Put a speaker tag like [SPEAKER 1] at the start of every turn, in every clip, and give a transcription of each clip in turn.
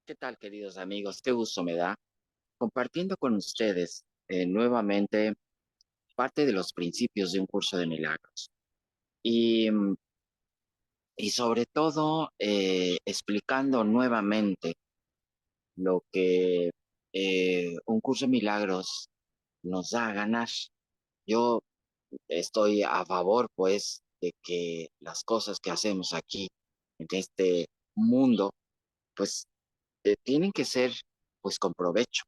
[SPEAKER 1] ¿Qué tal, queridos amigos? Qué gusto me da compartiendo con ustedes nuevamente parte de los principios de un curso de milagros y, y sobre todo explicando nuevamente lo que un curso de milagros nos da a ganar. Yo estoy a favor, pues, de que las cosas que hacemos aquí en este mundo, pues, tienen que ser, pues, con provecho.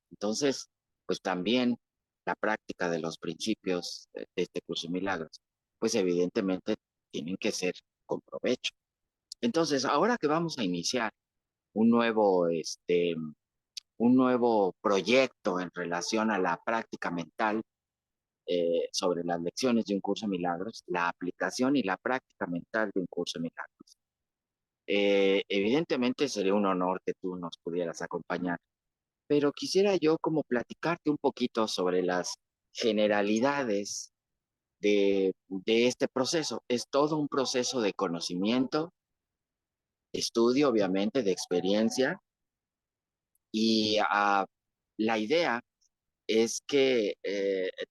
[SPEAKER 1] Entonces, pues también la práctica de los principios de este curso de milagros, pues evidentemente tienen que ser con provecho. Entonces, ahora que vamos a iniciar un nuevo, un nuevo proyecto en relación a la práctica mental sobre las lecciones de un curso de milagros, la aplicación y la práctica mental de un curso de milagros. Evidentemente sería un honor que tú nos pudieras acompañar, pero quisiera yo como platicarte un poquito sobre las generalidades de este proceso. Es todo un proceso de conocimiento, estudio, obviamente, de experiencia, y la idea es que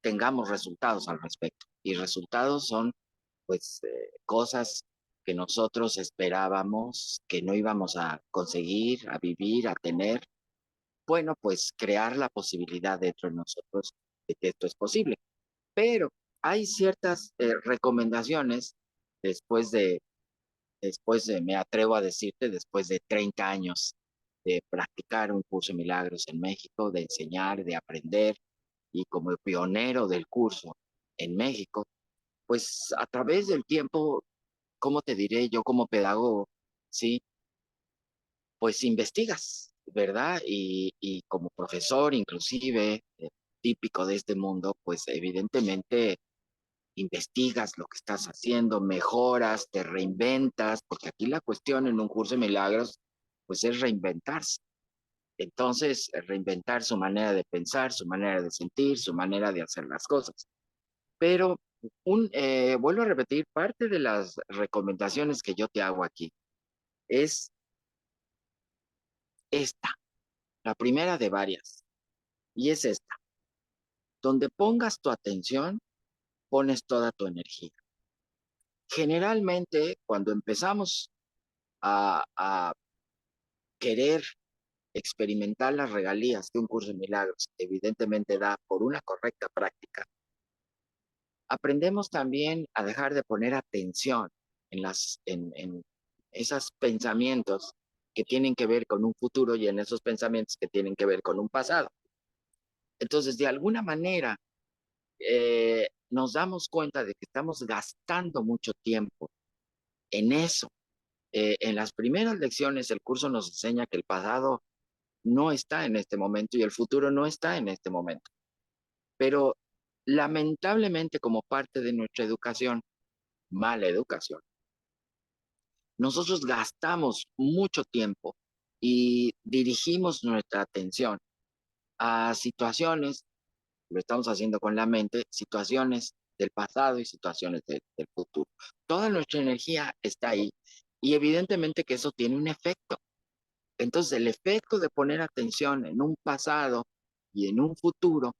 [SPEAKER 1] tengamos resultados al respecto. Y resultados son, pues, cosas que nosotros esperábamos que no íbamos a conseguir, a vivir, a tener. Bueno, pues crear la posibilidad dentro de nosotros de que esto es posible. Pero hay ciertas recomendaciones después de, me atrevo a decirte, después de 30 años de practicar un curso de milagros en México, de enseñar, de aprender, y como pionero del curso en México, pues a través del tiempo, ¿cómo te diré yo como pedagogo? Sí, pues investigas, ¿verdad? Y como profesor, inclusive, típico de este mundo, pues evidentemente investigas lo que estás haciendo, mejoras, te reinventas, porque aquí la cuestión en un curso de milagros, pues es reinventarse. Entonces, reinventar su manera de pensar, su manera de sentir, su manera de hacer las cosas. Pero vuelvo a repetir, parte de las recomendaciones que yo te hago aquí es esta, la primera de varias, y es esta. Donde pongas tu atención, pones toda tu energía. Generalmente, cuando empezamos a querer experimentar las regalías que un curso de milagros evidentemente da por una correcta práctica, aprendemos también a dejar de poner atención en esos pensamientos que tienen que ver con un futuro y en esos pensamientos que tienen que ver con un pasado. Entonces, de alguna manera, nos damos cuenta de que estamos gastando mucho tiempo en eso. En las primeras lecciones el curso nos enseña que el pasado no está en este momento y el futuro no está en este momento. Pero lamentablemente como parte de nuestra educación, mala educación, nosotros gastamos mucho tiempo y dirigimos nuestra atención a situaciones, lo estamos haciendo con la mente, situaciones del pasado y situaciones del futuro. Toda nuestra energía está ahí y evidentemente que eso tiene un efecto. Entonces, el efecto de poner atención en un pasado y en un futuro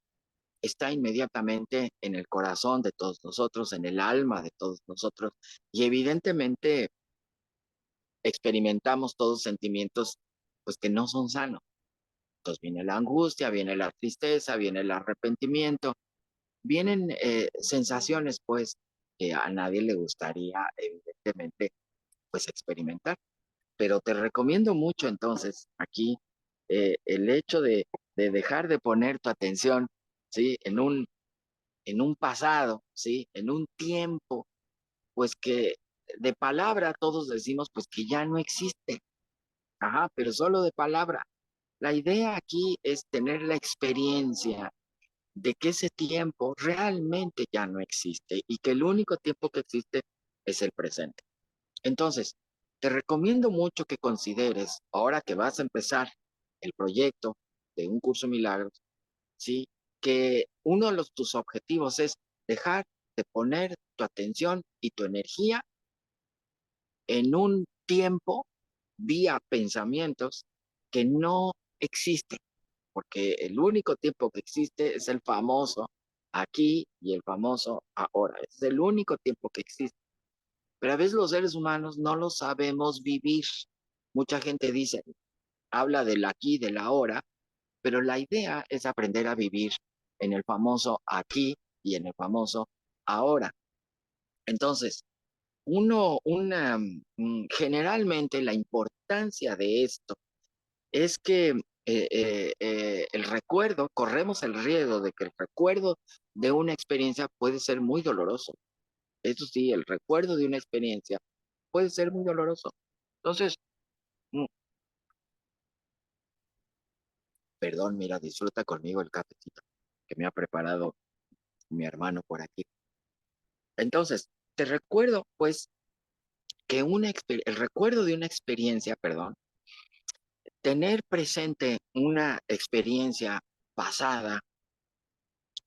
[SPEAKER 1] está inmediatamente en el corazón de todos nosotros, en el alma de todos nosotros, y evidentemente experimentamos todos sentimientos pues que no son sanos. Entonces viene la angustia, viene la tristeza, viene el arrepentimiento, vienen sensaciones pues que a nadie le gustaría evidentemente pues experimentar. Pero te recomiendo mucho entonces aquí el hecho de dejar de poner tu atención, ¿sí? En un pasado, ¿sí? En un tiempo, pues que de palabra todos decimos pues que ya no existe, ajá, pero solo de palabra. La idea aquí es tener la experiencia de que ese tiempo realmente ya no existe y que el único tiempo que existe es el presente. Entonces, te recomiendo mucho que consideres, ahora que vas a empezar el proyecto de un curso de milagros, ¿sí? Que uno de tus objetivos es dejar de poner tu atención y tu energía en un tiempo vía pensamientos que no existen, porque el único tiempo que existe es el famoso aquí y el famoso ahora. Es el único tiempo que existe. Pero a veces los seres humanos no lo sabemos vivir. Mucha gente dice, habla del aquí, del ahora, pero la idea es aprender a vivir en el famoso aquí y en el famoso ahora. Entonces, generalmente la importancia de esto es que el recuerdo, corremos el riesgo de que el recuerdo de una experiencia puede ser muy doloroso. Eso sí, el recuerdo de una experiencia puede ser muy doloroso. Entonces, mm, perdón, mira, disfruta conmigo el cafecito que me ha preparado mi hermano por aquí. Entonces, te recuerdo, pues, que el recuerdo de una experiencia, perdón, tener presente una experiencia pasada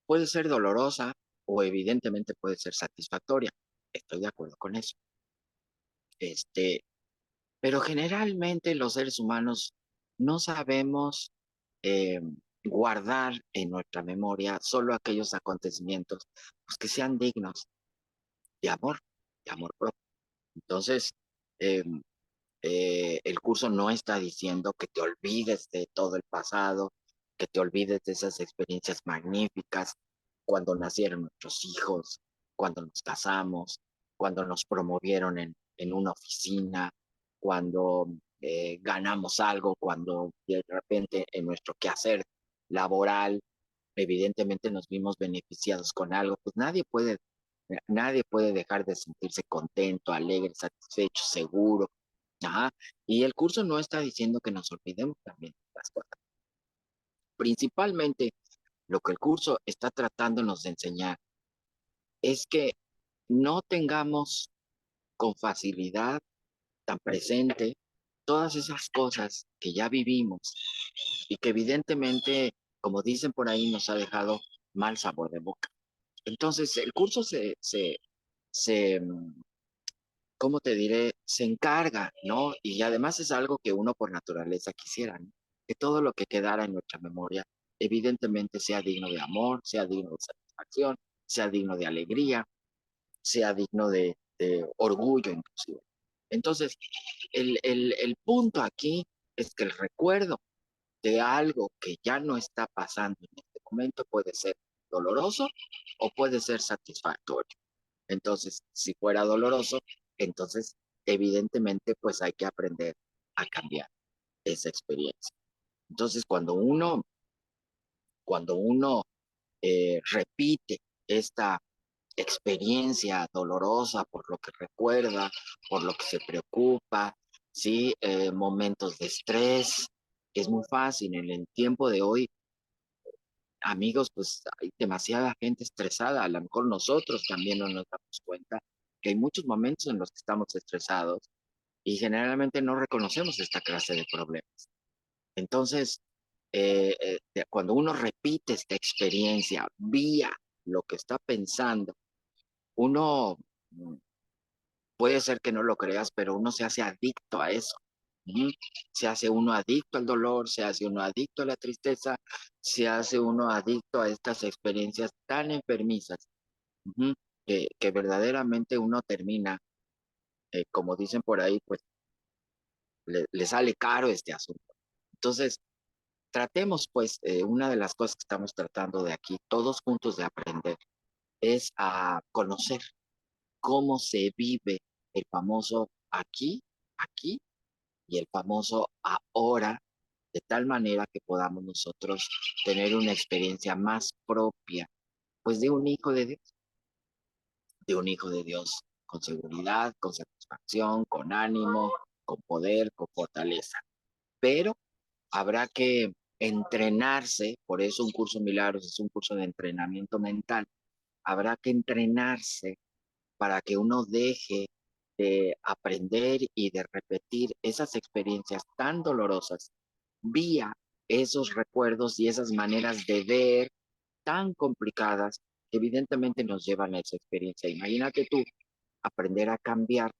[SPEAKER 1] puede ser dolorosa o evidentemente puede ser satisfactoria. Estoy de acuerdo con eso. Este, pero generalmente los seres humanos no sabemos eh, guardar en nuestra memoria solo aquellos acontecimientos pues, que sean dignos de amor, de amor propio. Entonces, eh, el curso no está diciendo que te olvides de todo el pasado, que te olvides de esas experiencias magníficas, cuando nacieron nuestros hijos, cuando nos casamos, cuando nos promovieron en una oficina, cuando ganamos algo, cuando de repente en nuestro quehacer laboral, evidentemente nos vimos beneficiados con algo, pues nadie puede dejar de sentirse contento, alegre, satisfecho, seguro. Ajá. Y el curso no está diciendo que nos olvidemos también de las cosas. Principalmente lo que el curso está tratándonos de enseñar es que no tengamos con facilidad tan presente todas esas cosas que ya vivimos y que evidentemente, como dicen por ahí, nos ha dejado mal sabor de boca. Entonces, el curso se, ¿cómo te diré? Se encarga, ¿no? Y además es algo que uno por naturaleza quisiera, ¿no? Que todo lo que quedara en nuestra memoria, evidentemente sea digno de amor, sea digno de satisfacción, sea digno de alegría, sea digno de orgullo inclusive. Entonces, el punto aquí es que el recuerdo de algo que ya no está pasando en este momento puede ser doloroso o puede ser satisfactorio. Entonces, si fuera doloroso, entonces evidentemente pues hay que aprender a cambiar esa experiencia. Entonces, cuando uno repite esta experiencia dolorosa por lo que recuerda, por lo que se preocupa, ¿sí? Momentos de estrés, es muy fácil en el tiempo de hoy, amigos, pues hay demasiada gente estresada, a lo mejor nosotros también no nos damos cuenta que hay muchos momentos en los que estamos estresados y generalmente no reconocemos esta clase de problemas. Entonces, cuando uno repite esta experiencia vía lo que está pensando, uno puede ser que no lo creas, pero uno se hace adicto a eso. Ujú. Se hace uno adicto al dolor, se hace uno adicto a la tristeza, se hace uno adicto a estas experiencias tan enfermizas, ujú, que verdaderamente uno termina, como dicen por ahí, pues le sale caro este asunto. Entonces, tratemos, pues, una de las cosas que estamos tratando de aquí, todos juntos de aprender, es a conocer cómo se vive el famoso aquí y el famoso ahora, de tal manera que podamos nosotros tener una experiencia más propia, pues de un hijo de Dios con seguridad, con satisfacción, con ánimo, con poder, con fortaleza. Pero habrá que entrenarse, por eso un curso de milagros es un curso de entrenamiento mental, habrá que entrenarse para que uno deje de aprender y de repetir esas experiencias tan dolorosas vía esos recuerdos y esas maneras de ver tan complicadas que evidentemente nos llevan a esa experiencia. Imagínate tú aprender a cambiar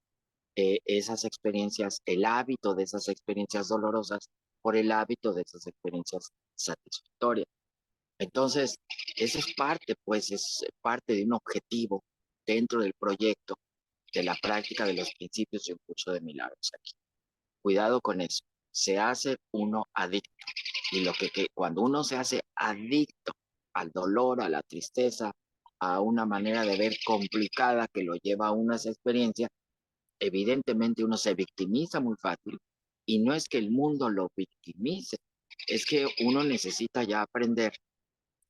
[SPEAKER 1] esas experiencias, el hábito de esas experiencias dolorosas por el hábito de esas experiencias satisfactorias. Entonces, eso es parte, pues, es parte de un objetivo dentro del proyecto de la práctica de los principios de un curso de milagros aquí. Cuidado con eso. Se hace uno adicto. Y cuando uno se hace adicto al dolor, a la tristeza, a una manera de ver complicada que lo lleva a uno a esa experiencia, evidentemente uno se victimiza muy fácil. Y no es que el mundo lo victimice, es que uno necesita ya aprender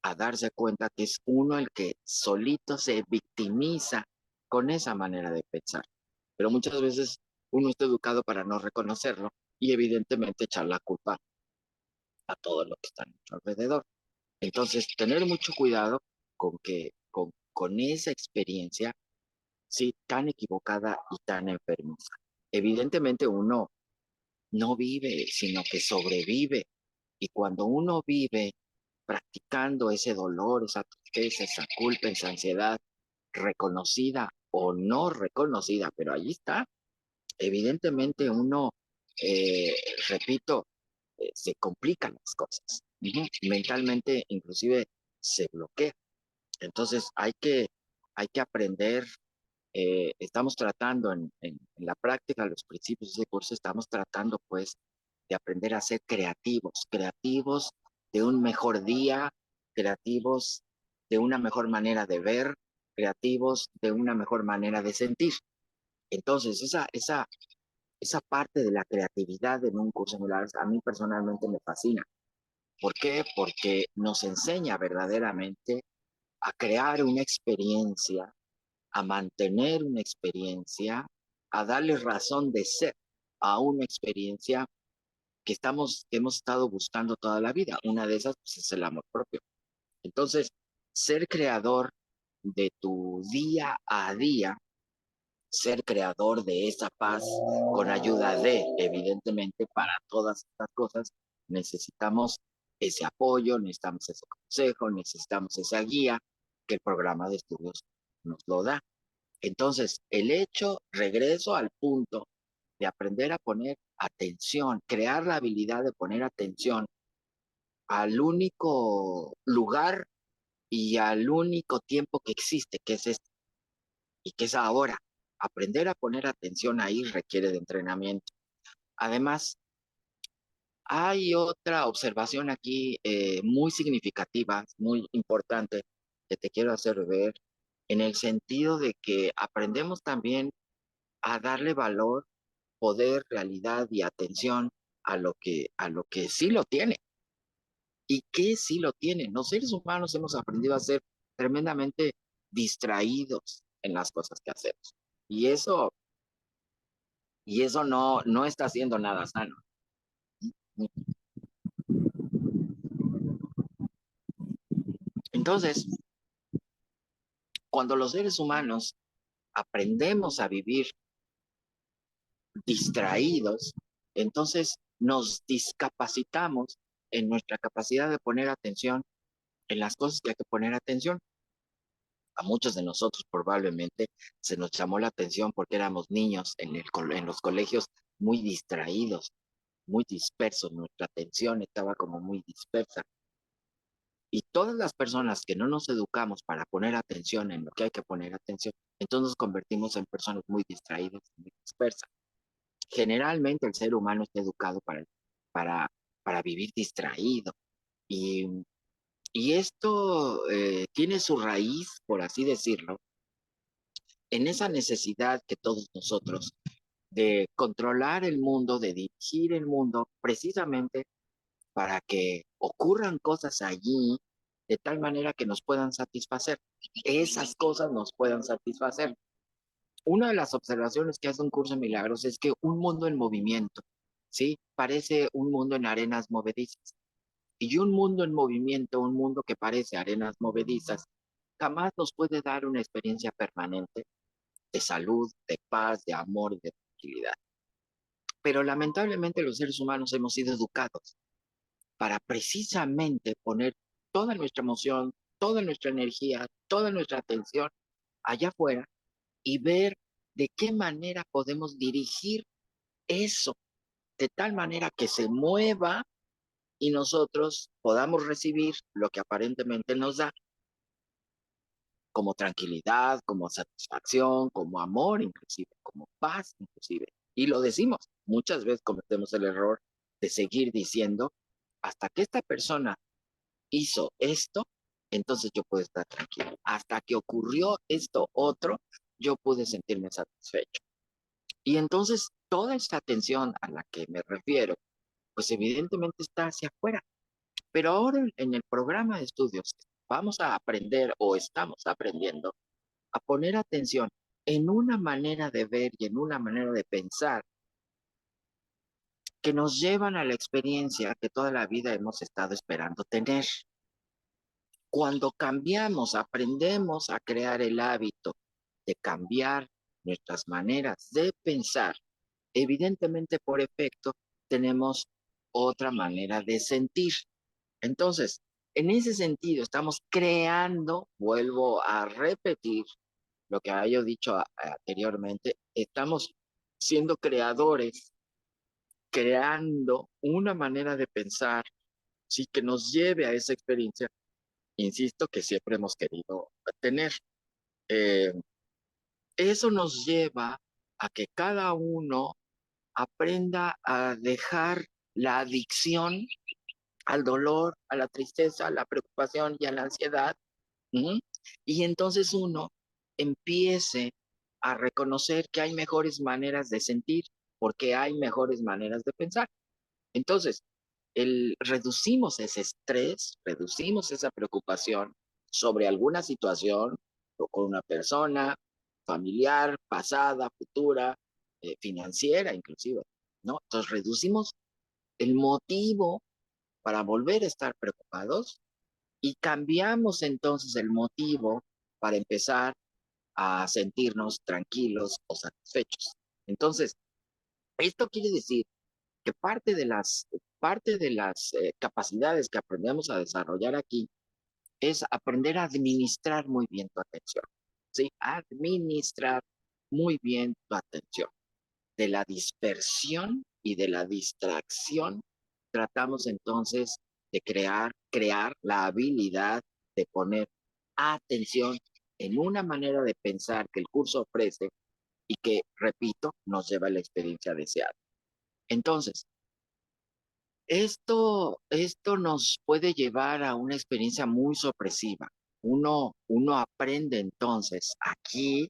[SPEAKER 1] a darse cuenta que es uno el que solito se victimiza con esa manera de pensar. Pero muchas veces uno está educado para no reconocerlo y evidentemente echar la culpa a todo lo que está a nuestro alrededor. Entonces, tener mucho cuidado con esa experiencia, sí, tan equivocada y tan enfermiza. Evidentemente uno no vive, sino que sobrevive. Y cuando uno vive practicando ese dolor, esa tristeza, esa culpa, esa ansiedad, reconocida o no reconocida, pero allí está, evidentemente uno, eh, repito, se complican las cosas. Mentalmente inclusive se bloquea. Entonces hay que aprender, estamos tratando en la práctica, los principios de ese curso, estamos tratando pues de aprender a ser creativos, creativos de un mejor día, creativos de una mejor manera de ver, creativos de una mejor manera de sentir. Entonces, esa parte de la creatividad en un curso de milagros a mí personalmente me fascina. ¿Por qué? Porque nos enseña verdaderamente a crear una experiencia, a mantener una experiencia, a darle razón de ser a una experiencia que hemos estado buscando toda la vida. Una de esas pues, es el amor propio. Entonces, ser creador de tu día a día, ser creador de esa paz con ayuda de, evidentemente, para todas estas cosas, necesitamos ese apoyo, necesitamos ese consejo, necesitamos esa guía que el programa de estudios nos lo da. Entonces, el hecho, regreso al punto de aprender a poner atención, crear la habilidad de poner atención al único lugar y al único tiempo que existe, que es este, y que es ahora. Aprender a poner atención ahí requiere de entrenamiento. Además, hay otra observación aquí muy significativa, muy importante, que te quiero hacer ver, en el sentido de que aprendemos también a darle valor, poder, realidad y atención a lo que sí lo tiene y que sí lo tiene. Los seres humanos hemos aprendido a ser tremendamente distraídos en las cosas que hacemos. Y eso, y eso no está haciendo nada sano. Entonces, cuando los seres humanos aprendemos a vivir distraídos, entonces nos discapacitamos en nuestra capacidad de poner atención en las cosas que hay que poner atención. A muchos de nosotros probablemente se nos llamó la atención porque éramos niños en los colegios muy distraídos, muy dispersos, nuestra atención estaba como muy dispersa. Y todas las personas que no nos educamos para poner atención en lo que hay que poner atención, entonces nos convertimos en personas muy distraídas, muy dispersas. Generalmente el ser humano está educado para, para vivir distraído. Y, y esto tiene su raíz, por así decirlo, en esa necesidad que todos nosotros de controlar el mundo, de dirigir el mundo, precisamente para que ocurran cosas allí de tal manera que nos puedan satisfacer. Esas cosas nos puedan satisfacer. Una de las observaciones que hace un curso de milagros es que un mundo en movimiento, ¿sí? Parece un mundo en arenas movedizas. Y un mundo en movimiento, un mundo que parece arenas movedizas, jamás nos puede dar una experiencia permanente de salud, de paz, de amor y de tranquilidad. Pero lamentablemente los seres humanos hemos sido educados para precisamente poner toda nuestra emoción, toda nuestra energía, toda nuestra atención allá afuera y ver de qué manera podemos dirigir eso de tal manera que se mueva y nosotros podamos recibir lo que aparentemente nos da como tranquilidad, como satisfacción, como amor inclusive, como paz inclusive. Y lo decimos, muchas veces cometemos el error de seguir diciendo, hasta que esta persona hizo esto, entonces yo puedo estar tranquilo. Hasta que ocurrió esto otro, yo pude sentirme satisfecho. Y entonces toda esa atención a la que me refiero, pues evidentemente está hacia afuera. Pero ahora en el programa de estudios vamos a aprender o estamos aprendiendo a poner atención en una manera de ver y en una manera de pensar que nos llevan a la experiencia que toda la vida hemos estado esperando tener. Cuando cambiamos, aprendemos a crear el hábito de cambiar nuestras maneras de pensar, evidentemente por efecto tenemos otra manera de sentir. Entonces, en ese sentido, estamos creando, vuelvo a repetir lo que había dicho anteriormente, estamos siendo creadores, creando una manera de pensar, sí, que nos lleve a esa experiencia, insisto, que siempre hemos querido tener. Eh, Eso nos lleva a que cada uno aprenda a dejar la adicción al dolor, a la tristeza, a la preocupación y a la ansiedad. ¿Mm? Y entonces uno empiece a reconocer que hay mejores maneras de sentir porque hay mejores maneras de pensar. Entonces, reducimos ese estrés, reducimos esa preocupación sobre alguna situación o con una persona familiar, pasada, futura, financiera inclusive, ¿no? Entonces reducimos el motivo para volver a estar preocupados y cambiamos entonces el motivo para empezar a sentirnos tranquilos o satisfechos. Entonces, esto quiere decir que parte de las capacidades que aprendemos a desarrollar aquí es aprender a administrar muy bien tu atención. ¿Sí? Administrar muy bien tu atención. De la dispersión y de la distracción, tratamos entonces de crear la habilidad de poner atención en una manera de pensar que el curso ofrece y que, repito, nos lleva a la experiencia deseada. Entonces, esto nos puede llevar a una experiencia muy sorpresiva. Uno aprende entonces aquí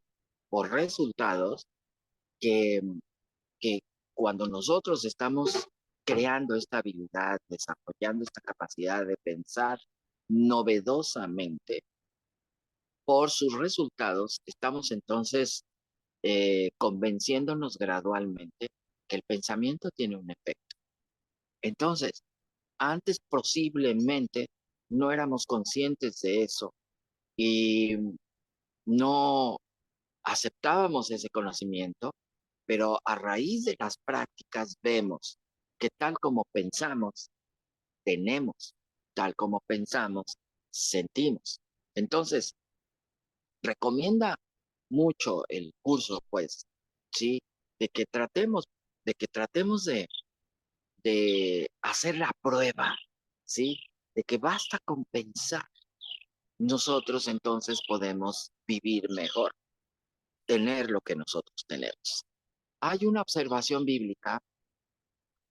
[SPEAKER 1] por resultados que, que cuando nosotros estamos creando esta habilidad, desarrollando esta capacidad de pensar novedosamente, por sus resultados, estamos entonces convenciéndonos gradualmente que el pensamiento tiene un efecto. Entonces, antes posiblemente no éramos conscientes de eso y no aceptábamos ese conocimiento, pero a raíz de las prácticas vemos que tal como pensamos, tenemos, tal como pensamos, sentimos. Entonces, recomienda mucho el curso, pues, ¿sí? De que tratemos, de que tratemos de hacer la prueba, ¿sí? De que basta con pensar. Nosotros entonces podemos vivir mejor, tener lo que nosotros tenemos. Hay una observación bíblica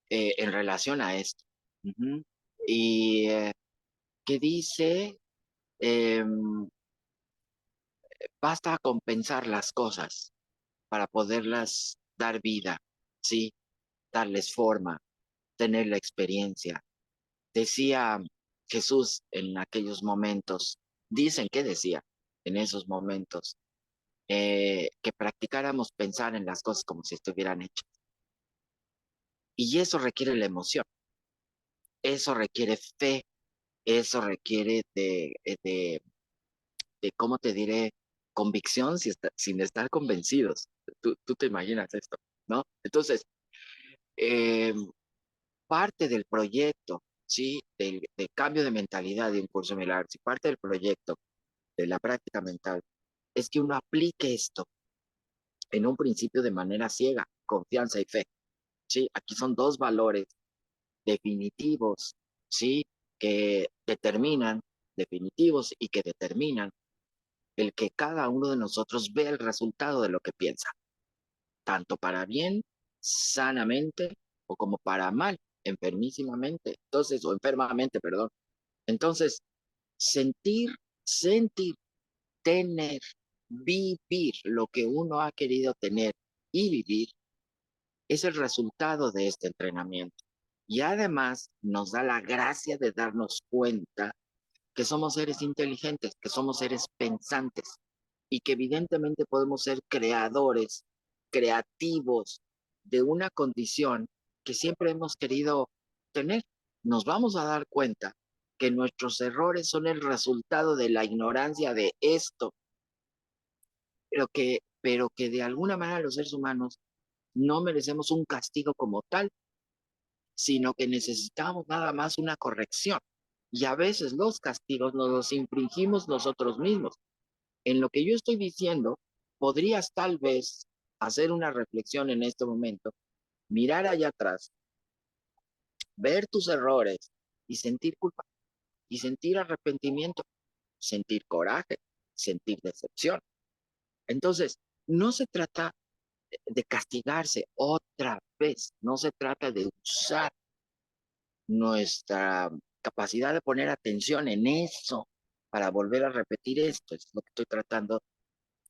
[SPEAKER 1] en relación a esto. Ujú. Y que dice, em, basta con pensar las cosas para poderlas dar vida, ¿sí? Darles forma, tener la experiencia. Decía Jesús en aquellos momentos, dicen que decía en esos momentos, que practicáramos pensar en las cosas como si estuvieran hechas. Y eso requiere la emoción, eso requiere fe, eso requiere de ¿cómo te diré? Convicción sin estar convencidos. Tú te imaginas esto, ¿no? Entonces, eh, parte del proyecto, ¿sí? Del cambio de mentalidad de un curso Milagros y parte del proyecto de la práctica mental es que uno aplique esto en un principio de manera ciega, confianza y fe. ¿sí? Aquí son dos valores definitivos, ¿sí? Que determinan, definitivos y que determinan el que cada uno de nosotros vea el resultado de lo que piensa, tanto para bien, sanamente, o como para mal, enfermísimamente, entonces, o enfermamente, perdón. Entonces, sentir, sentir, tener, vivir lo que uno ha querido tener y vivir es el resultado de este entrenamiento. Y además nos da la gracia de darnos cuenta que somos seres inteligentes, que somos seres pensantes y que evidentemente podemos ser creadores, creativos de una condición que siempre hemos querido tener. Nos vamos a dar cuenta que nuestros errores son el resultado de la ignorancia de esto, pero que de alguna manera los seres humanos no merecemos un castigo como tal, sino que necesitamos nada más una corrección. Y a veces los castigos nos los infringimos nosotros mismos. En lo que yo estoy diciendo, podrías tal vez hacer una reflexión en este momento, mirar allá atrás, ver tus errores y sentir culpa, y sentir arrepentimiento, sentir coraje, sentir decepción. Entonces, no se trata de castigarse otra vez, no se trata de usar nuestra capacidad de poner atención en eso para volver a repetir esto. Es lo que estoy tratando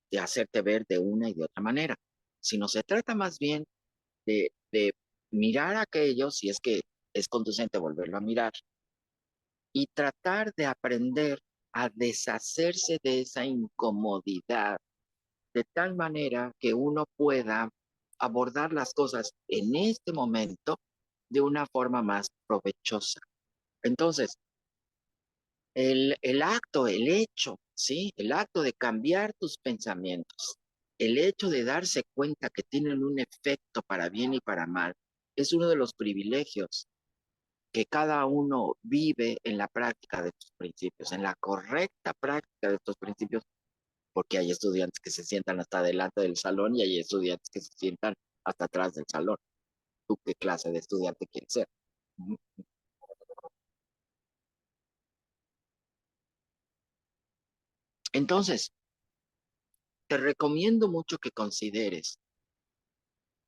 [SPEAKER 1] de hacerte ver de una y de otra manera. Sino se trata más bien de mirar aquello, si es que es conducente volverlo a mirar, y tratar de aprender a deshacerse de esa incomodidad, de tal manera que uno pueda abordar las cosas en este momento de una forma más provechosa. Entonces, el acto, el hecho, ¿sí? El acto de cambiar tus pensamientos, el hecho de darse cuenta que tienen un efecto para bien y para mal, es uno de los privilegios que cada uno vive en la práctica de estos principios, en la correcta práctica de estos principios, porque hay estudiantes que se sientan hasta delante del salón y hay estudiantes que se sientan hasta atrás del salón. ¿Tú qué clase de estudiante quieres ser? Entonces, te recomiendo mucho que consideres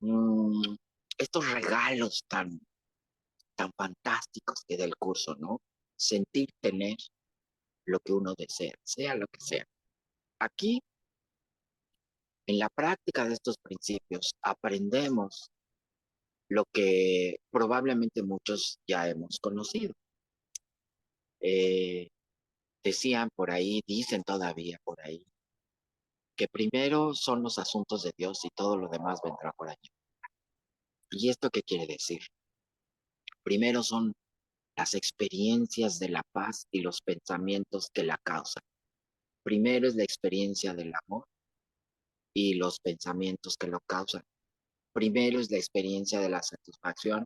[SPEAKER 1] mm, estos regalos tan fantásticos que da el curso, ¿no? Sentir tener lo que uno desea, sea lo que sea. Aquí, en la práctica de estos principios, aprendemos lo que probablemente muchos ya hemos conocido. Eh, Decían por ahí, dicen todavía por ahí, que primero son los asuntos de Dios y todo lo demás vendrá por allí. ¿Y esto qué quiere decir? Primero son las experiencias de la paz y los pensamientos que la causan. Primero es la experiencia del amor y los pensamientos que lo causan. Primero es la experiencia de la satisfacción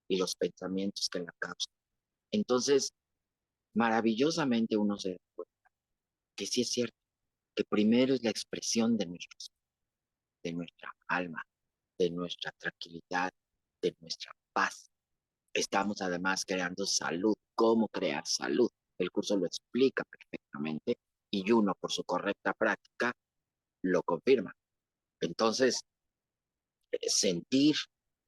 [SPEAKER 1] y los pensamientos que la causan. Entonces, maravillosamente uno se da cuenta que sí es cierto, que primero es la expresión de nuestra alma, de nuestra tranquilidad, de nuestra paz. Estamos además creando salud. ¿Cómo crear salud? El curso lo explica perfectamente y uno, por su correcta práctica, lo confirma. Entonces, sentir,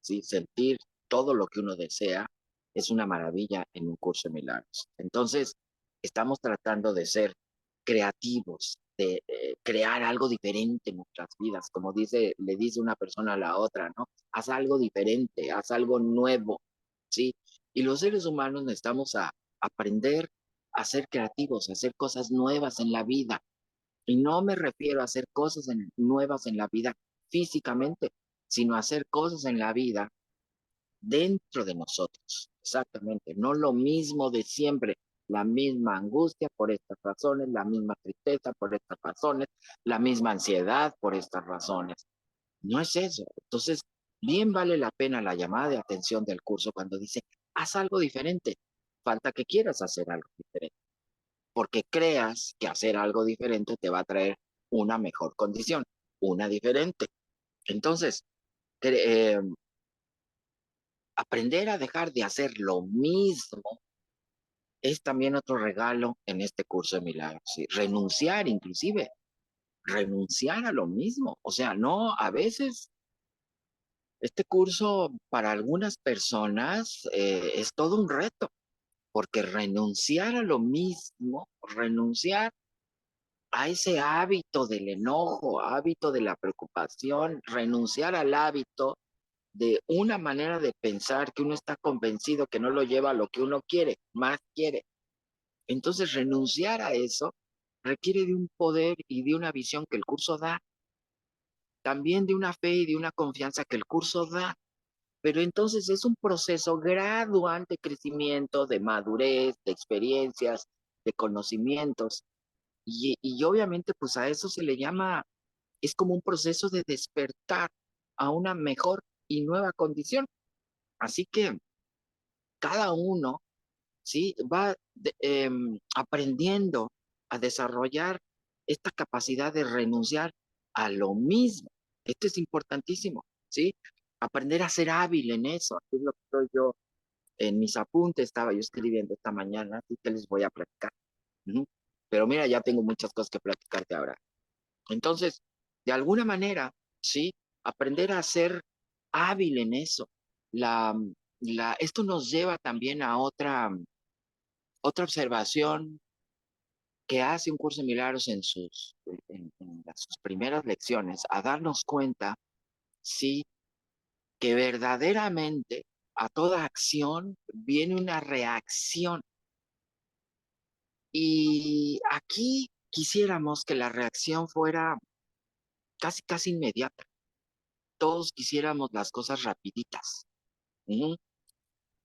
[SPEAKER 1] ¿sí? Sentir todo lo que uno desea es una maravilla en un curso de milagros. Entonces, estamos tratando de ser creativos, de crear algo diferente en nuestras vidas, como dice, le dice una persona a la otra, ¿no? Haz algo diferente, haz algo nuevo, ¿sí? Y los seres humanos necesitamos aprender a ser creativos, a hacer cosas nuevas en la vida. Y no me refiero a hacer cosas nuevas en la vida físicamente, sino a hacer cosas en la vida dentro de nosotros. Exactamente, no lo mismo de siempre, la misma angustia por estas razones, la misma tristeza por estas razones, la misma ansiedad por estas razones. No es eso. Entonces, bien vale la pena la llamada de atención del curso cuando dice, haz algo diferente. Falta que quieras hacer algo diferente, porque creas que hacer algo diferente te va a traer una mejor condición, una diferente. Entonces, aprender a dejar de hacer lo mismo es también otro regalo en este curso de milagros. ¿Sí? Renunciar, inclusive, renunciar a lo mismo. O sea, no, a veces este curso para algunas personas es todo un reto, porque renunciar a lo mismo, renunciar a ese hábito del enojo, hábito de la preocupación, renunciar al hábito de una manera de pensar que uno está convencido que no lo lleva a lo que uno quiere, más quiere. Entonces, renunciar a eso requiere de un poder y de una visión que el curso da, también de una fe y de una confianza que el curso da. Pero entonces es un proceso gradual de crecimiento, de madurez, de experiencias, de conocimientos. Y obviamente pues a eso se le llama, es como un proceso de despertar a una mejor y nueva condición. Así que cada uno, ¿sí? Va aprendiendo a desarrollar esta capacidad de renunciar a lo mismo. Esto es importantísimo, ¿sí? Aprender a ser hábil en eso. Aquí es lo que estoy yo, en mis apuntes estaba yo escribiendo esta mañana, así que les voy a platicar. Ujú. Pero mira, ya tengo muchas cosas que platicarte ahora. Entonces, de alguna manera, ¿sí? Aprender a ser hábil en eso. La, esto nos lleva también a otra observación que hace un curso de milagros en sus primeras lecciones, a darnos cuenta, sí, que verdaderamente a toda acción viene una reacción. Y aquí quisiéramos que la reacción fuera casi, casi inmediata. Todos quisiéramos las cosas rapiditas. ¿Mm?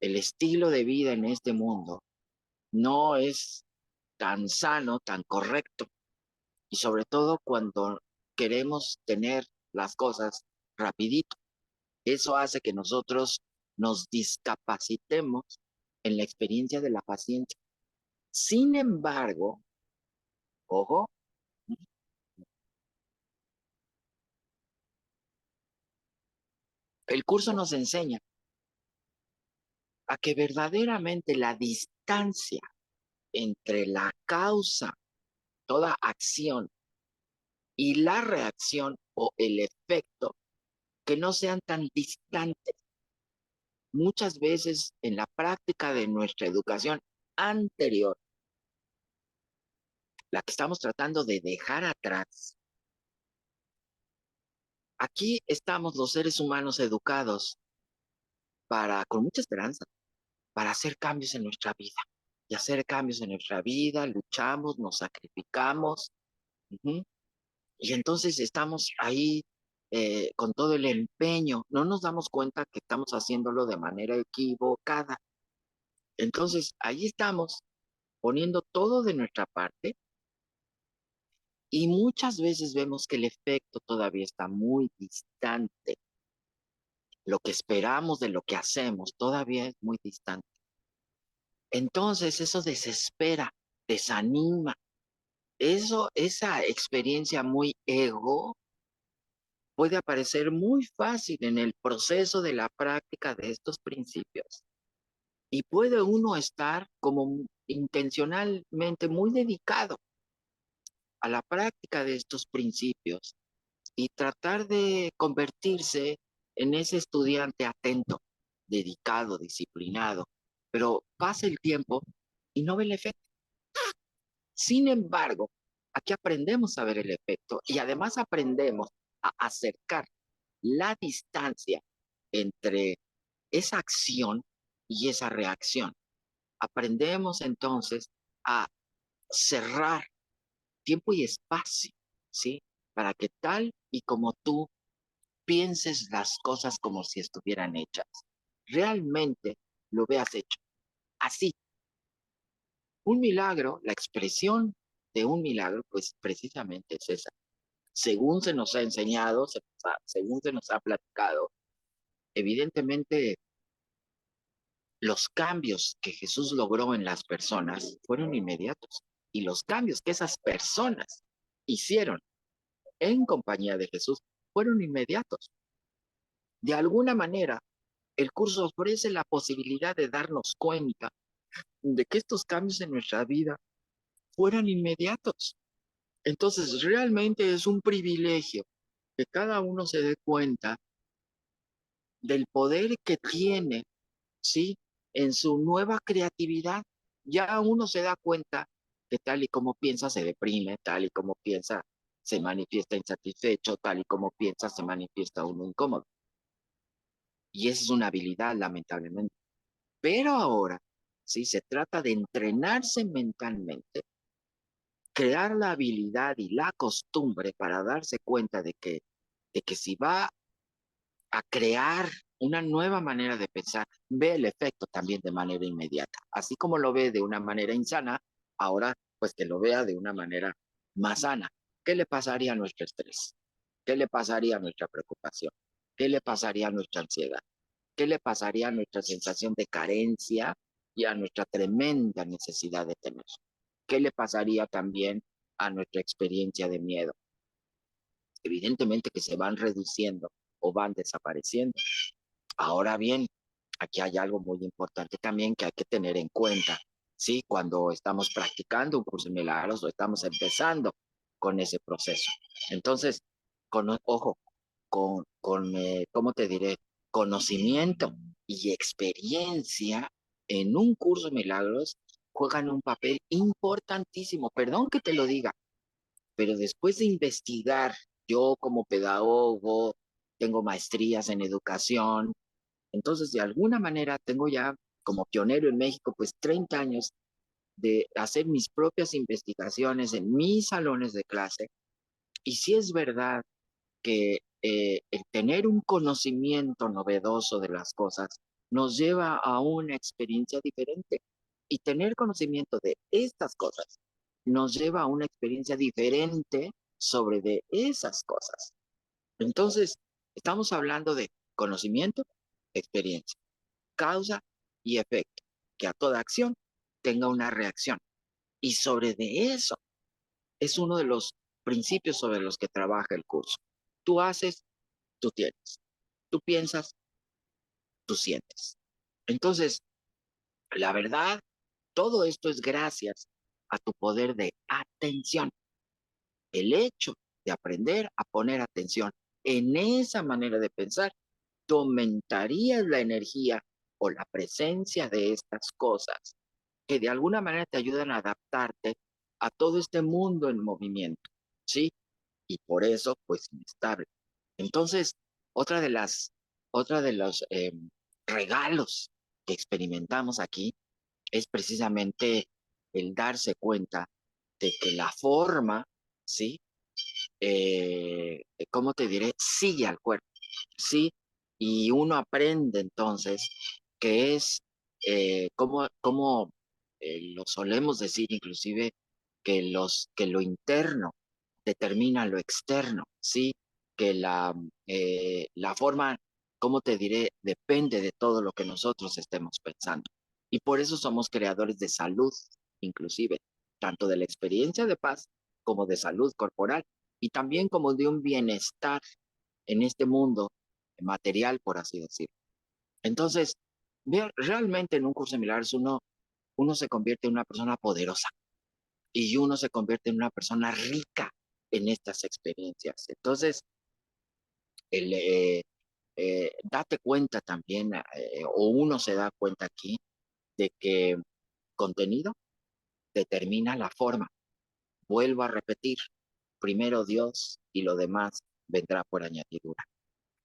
[SPEAKER 1] El estilo de vida en este mundo no es tan sano, tan correcto. Y sobre todo cuando queremos tener las cosas rapidito. Eso hace que nosotros nos discapacitemos en la experiencia de la paciencia. Sin embargo, ojo, el curso nos enseña a que verdaderamente la distancia entre la causa, toda acción y la reacción o el efecto, que no sean tan distantes. Muchas veces en la práctica de nuestra educación anterior, la que estamos tratando de dejar atrás, aquí estamos los seres humanos educados con mucha esperanza, para hacer cambios en nuestra vida. Y hacer cambios en nuestra vida, luchamos, nos sacrificamos. Uh-huh. Y entonces estamos ahí con todo el empeño. No nos damos cuenta que estamos haciéndolo de manera equivocada. Entonces ahí estamos poniendo todo de nuestra parte y muchas veces vemos que el efecto todavía está muy distante. Lo que esperamos de lo que hacemos todavía es muy distante. Entonces eso desespera, desanima. Esa experiencia muy ego puede aparecer muy fácil en el proceso de la práctica de estos principios. Y puede uno estar como intencionalmente muy dedicado a la práctica de estos principios y tratar de convertirse en ese estudiante atento, dedicado, disciplinado, pero pasa el tiempo y no ve el efecto. Sin embargo, aquí aprendemos a ver el efecto y además aprendemos a acercar la distancia entre esa acción y esa reacción. Aprendemos entonces a cerrar tiempo y espacio, ¿sí? Para que tal y como tú pienses las cosas como si estuvieran hechas, realmente lo veas hecho. Así, un milagro, la expresión de un milagro, pues precisamente es esa. Según se nos ha enseñado, según se nos ha platicado, evidentemente los cambios que Jesús logró en las personas fueron inmediatos y los cambios que esas personas hicieron en compañía de Jesús fueron inmediatos. De alguna manera, El curso ofrece la posibilidad de darnos cuenta de que estos cambios en nuestra vida fueran inmediatos. Entonces, realmente es un privilegio que cada uno se dé cuenta del poder que tiene, ¿sí? En su nueva creatividad. Ya uno se da cuenta que tal y como piensa se deprime, tal y como piensa se manifiesta insatisfecho, tal y como piensa se manifiesta uno incómodo. Y esa es una habilidad, lamentablemente. Pero ahora, si se trata de entrenarse mentalmente, crear la habilidad y la costumbre para darse cuenta de que si va a crear una nueva manera de pensar, ve el efecto también de manera inmediata. Así como lo ve de una manera insana, ahora pues que lo vea de una manera más sana. ¿Qué le pasaría a nuestro estrés? ¿Qué le pasaría a nuestra preocupación? ¿Qué le pasaría a nuestra ansiedad? ¿Qué le pasaría a nuestra sensación de carencia y a nuestra tremenda necesidad de tener? ¿Qué le pasaría también a nuestra experiencia de miedo? Evidentemente que se van reduciendo o van desapareciendo. Ahora bien, aquí hay algo muy importante también que hay que tener en cuenta, ¿sí? Cuando estamos practicando un curso de milagros o estamos empezando con ese proceso. Entonces, ojo, ¿cómo te diré? Conocimiento y experiencia en un curso de milagros juegan un papel importantísimo. Perdón que te lo diga, pero después de investigar, yo como pedagogo, tengo maestrías en educación, entonces de alguna manera tengo ya como pionero en México, pues 30 años de hacer mis propias investigaciones en mis salones de clase. Y sí es verdad que el tener un conocimiento novedoso de las cosas nos lleva a una experiencia diferente. Y tener conocimiento de estas cosas nos lleva a una experiencia diferente sobre de esas cosas. Entonces, estamos hablando de conocimiento, experiencia, causa y efecto, que a toda acción tenga una reacción. Y sobre de eso es uno de los principios sobre los que trabaja el curso. Tú haces, tú tienes. Tú piensas, tú sientes. Entonces, la verdad, todo esto es gracias a tu poder de atención. El hecho de aprender a poner atención en esa manera de pensar, tú aumentarías la energía o la presencia de estas cosas que de alguna manera te ayudan a adaptarte a todo este mundo en movimiento, ¿sí? Y por eso, pues, inestable. Entonces, otra de los regalos que experimentamos aquí es precisamente el darse cuenta de que la forma, ¿sí? ¿Cómo te diré? Sigue al cuerpo, ¿sí? Y uno aprende entonces que es, lo solemos decir inclusive, que lo interno determina lo externo, ¿sí? Que la forma, ¿cómo te diré? Depende de todo lo que nosotros estemos pensando. Y por eso somos creadores de salud, inclusive, tanto de la experiencia de paz como de salud corporal y también como de un bienestar en este mundo material, por así decirlo. Entonces, realmente en un curso de milagros uno se convierte en una persona poderosa y uno se convierte en una persona rica en estas experiencias. Entonces, el, date cuenta también, o uno se da cuenta aquí, de que contenido determina la forma. Vuelvo a repetir, primero Dios y lo demás vendrá por añadidura.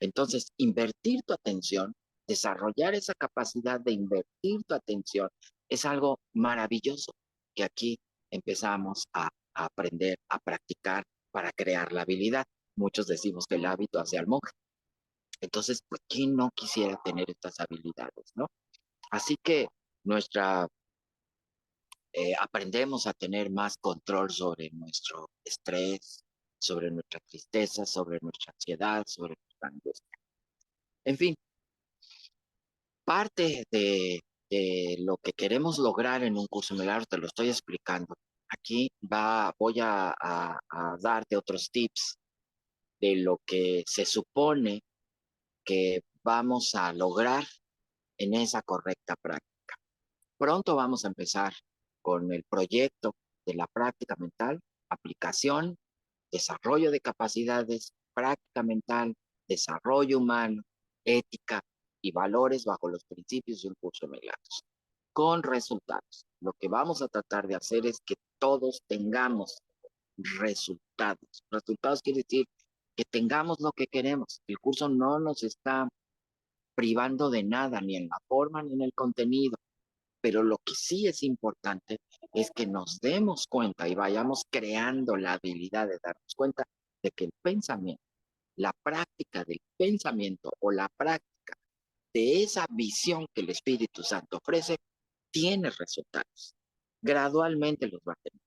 [SPEAKER 1] Entonces, invertir tu atención, desarrollar esa capacidad de invertir tu atención, es algo maravilloso que aquí empezamos a aprender, a practicar para crear la habilidad. Muchos decimos que el hábito hace al monje. Entonces, pues, ¿quién no quisiera tener estas habilidades, no? Así que nuestra, aprendemos a tener más control sobre nuestro estrés, sobre nuestra tristeza, sobre nuestra ansiedad, sobre nuestra angustia. En fin, parte de lo que queremos lograr en un curso similar, te lo estoy explicando. Aquí voy a darte otros tips de lo que se supone que vamos a lograr en esa correcta práctica. Pronto vamos a empezar con el proyecto de la práctica mental, aplicación, desarrollo de capacidades, práctica mental, desarrollo humano, ética y valores bajo los principios de un curso de milagros, con resultados. Lo que vamos a tratar de hacer es que todos tengamos resultados. Resultados quiere decir que tengamos lo que queremos. El curso no nos está privando de nada, ni en la forma ni en el contenido, pero lo que sí es importante es que nos demos cuenta y vayamos creando la habilidad de darnos cuenta de que el pensamiento, la práctica del pensamiento o la práctica de esa visión que el Espíritu Santo ofrece tiene resultados. Gradualmente los va a tener.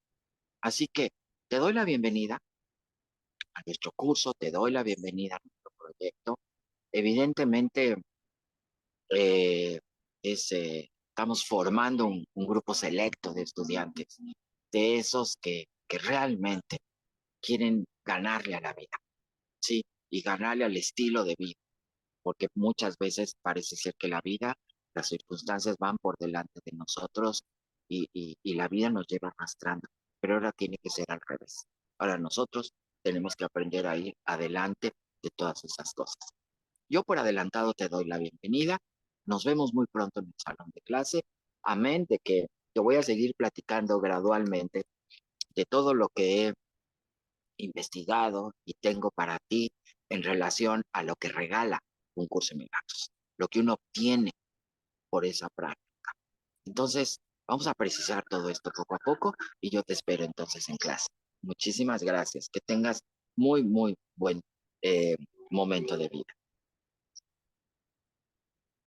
[SPEAKER 1] Así que te doy la bienvenida a nuestro curso, te doy la bienvenida a nuestro proyecto. Evidentemente, eh, estamos formando un grupo selecto de estudiantes, de esos que realmente quieren ganarle a la vida, ¿sí? Y ganarle al estilo de vida, porque muchas veces parece ser que la vida, las circunstancias van por delante de nosotros y la vida nos lleva arrastrando, pero ahora tiene que ser al revés. Ahora nosotros tenemos que aprender a ir adelante de todas esas cosas. Yo por adelantado te doy la bienvenida. Nos vemos muy pronto en el salón de clase. Amén de que te voy a seguir platicando gradualmente de todo lo que he investigado y tengo para ti en relación a lo que regala un curso de milagros, lo que uno obtiene por esa práctica. Entonces, vamos a precisar todo esto poco a poco y yo te espero entonces en clase. Muchísimas gracias. Que tengas muy, muy buen momento de vida.